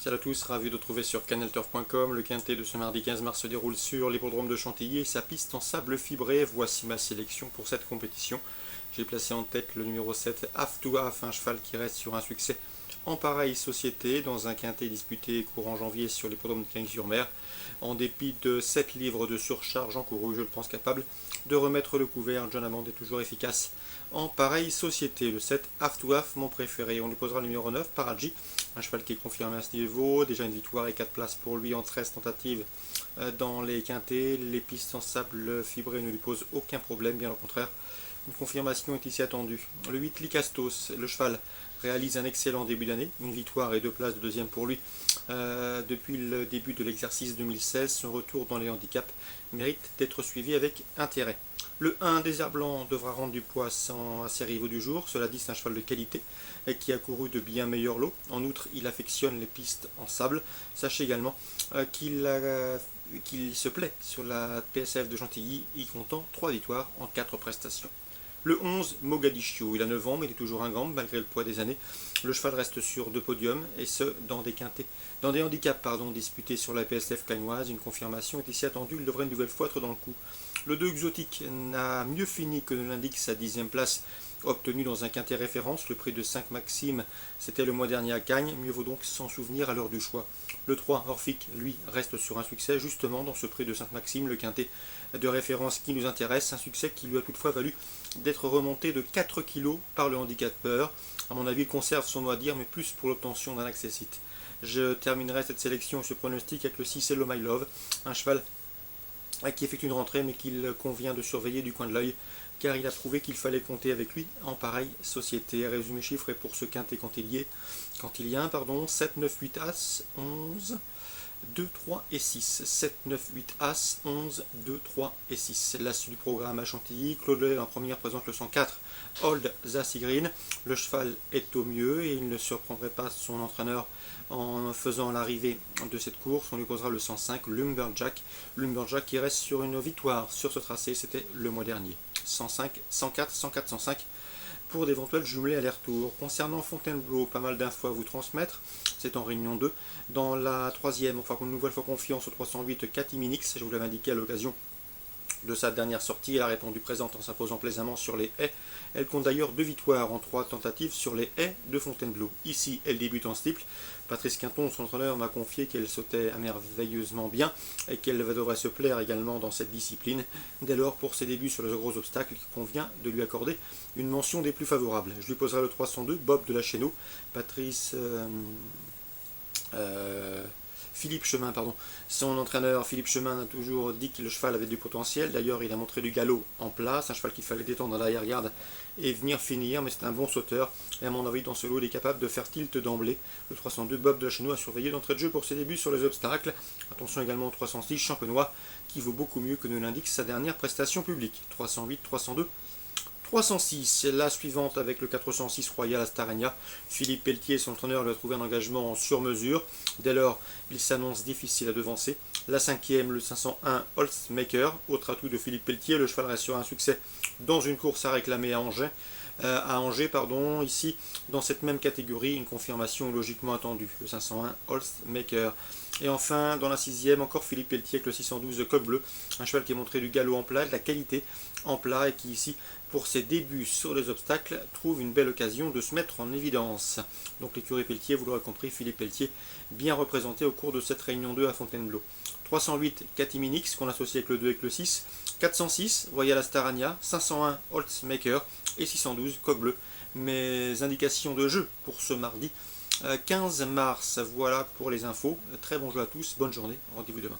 Salut à tous, ravi de retrouver sur canalturf.com. Le quintet de ce mardi 15 mars se déroule sur l'hippodrome de Chantilly et sa piste en sable fibré. Voici ma sélection pour cette compétition. J'ai placé en tête le numéro 7, Half to Half, un cheval qui reste sur un succès en pareille société dans un quintet disputé courant janvier sur l'hippodrome de Cagnes-sur-Mer. En dépit de 7 livres de surcharge encourue, je le pense capable de remettre le couvert. John Hammond est toujours efficace en pareille société. Le 7, Half to Half, mon préféré. On lui posera le numéro 9, Paraji, un cheval qui est confirmé à ce niveau. Déjà une victoire et 4 places pour lui en 13 tentatives dans les quintets. Les pistes en sable fibré ne lui posent aucun problème, bien au contraire. Une confirmation est ici attendue. Le 8, Lycastos, le cheval réalise un excellent début d'année, une victoire et 2 places de deuxième pour lui. Depuis le début de l'exercice 2016, son retour dans les handicaps mérite d'être suivi avec intérêt. Le 1, Désert Blanc, devra rendre du poids à ses rivaux du jour. Cela dit, c'est un cheval de qualité qui a couru de bien meilleurs lots. En outre, il affectionne les pistes en sable. Sachez également qu'il se plaît sur la PSF de Chantilly, y comptant 3 victoires en 4 prestations. Le 11, Mogadiscio, il a 9 ans mais il est toujours un grand malgré le poids des années. Le cheval reste sur 2 podiums et ce dans des handicaps disputés sur la PSF cagnoise. Une confirmation est ici attendue, il devrait une nouvelle fois être dans le coup. Le 2, Exotique, n'a mieux fini que ne l'indique sa 10e place obtenue dans un quintet référence. Le prix de 5 Maximes, c'était le mois dernier à Cagnes, mieux vaut donc s'en souvenir à l'heure du choix. Le 3, Orphic, lui, reste sur un succès justement dans ce prix de 5 Maximes, le quintet de référence qui nous intéresse, un succès qui lui a toutefois valu d'être remonté de 4 kg par le handicapeur. À mon avis, il conserve son mot à dire, mais plus pour l'obtention d'un accessite. Je terminerai cette sélection et ce pronostic avec le 6, Hello My Love, un cheval qui effectue une rentrée mais qu'il convient de surveiller du coin de l'œil car il a prouvé qu'il fallait compter avec lui en pareille société. Résumé chiffré pour ce quintet quand il y a 7, 9, 8 As, 11, 2, 3 et 6. 7, 9, 8 As, 11, 2, 3 et 6. La suite du programme à Chantilly. Claude Lelay en première présente le 104, Old Zassy Green. Le cheval est au mieux et il ne surprendrait pas son entraîneur en faisant l'arrivée de cette course. On lui posera le 105, Lumberjack. Lumberjack qui reste sur une victoire sur ce tracé, c'était le mois dernier. 105, 104, 104, 105 pour d'éventuels jumelés aller-retour. Concernant Fontainebleau, pas mal d'infos à vous transmettre. C'est en réunion 2. Dans la troisième, enfin une nouvelle fois confiance au 308, Catiminix, je vous l'avais indiqué à l'occasion de sa dernière sortie, elle a répondu présente en s'imposant plaisamment sur les haies. Elle compte d'ailleurs 2 victoires en 3 tentatives sur les haies de Fontainebleau. Ici, elle débute en steeple. Patrice Quinton, son entraîneur, m'a confié qu'elle sautait merveilleusement bien et qu'elle devrait se plaire également dans cette discipline. Dès lors, pour ses débuts sur les gros obstacles, il convient de lui accorder une mention des plus favorables. Je lui poserai le 302, Bob de la Chéneau. Philippe Chemin, son entraîneur Philippe Chemin a toujours dit que le cheval avait du potentiel. D'ailleurs, il a montré du galop en place, un cheval qu'il fallait détendre à l'arrière-garde et venir finir, mais c'est un bon sauteur. Et à mon avis, dans ce lot, il est capable de faire tilt d'emblée. Le 302, Bob de la Chéneau, a surveillé d'entrée de jeu pour ses débuts sur les obstacles. Attention également au 306, Champenois, qui vaut beaucoup mieux que ne l'indique sa dernière prestation publique. 308, 302. 306, la suivante avec le 406 Royal Astarenia. Philippe Pelletier, son entraîneur, lui a trouvé un engagement sur mesure. Dès lors, il s'annonce difficile à devancer. La cinquième, le 501 Holzmaker, autre atout de Philippe Pelletier. Le cheval reste sur un succès dans une course à réclamer à Angers. Ici, dans cette même catégorie, une confirmation logiquement attendue, le 501 Holzmaker. Et enfin, dans la sixième, encore Philippe Pelletier avec le 612 Coq Bleu, un cheval qui a montré du galop en plat, de la qualité en plat et qui ici, pour ses débuts sur les obstacles, trouve une belle occasion de se mettre en évidence. Donc l'écurie Pelletier, vous l'aurez compris, Philippe Pelletier, bien représenté au cours de cette réunion 2 à Fontainebleau. 308 Catiminix, qu'on associe avec le 2 et le 6, 406 Royal Astarania, 501 Holzmaker et 612 Coq Bleu. Mes indications de jeu pour ce mardi 15 mars. Voilà pour les infos. Très bon jeu à tous, bonne journée, rendez-vous demain.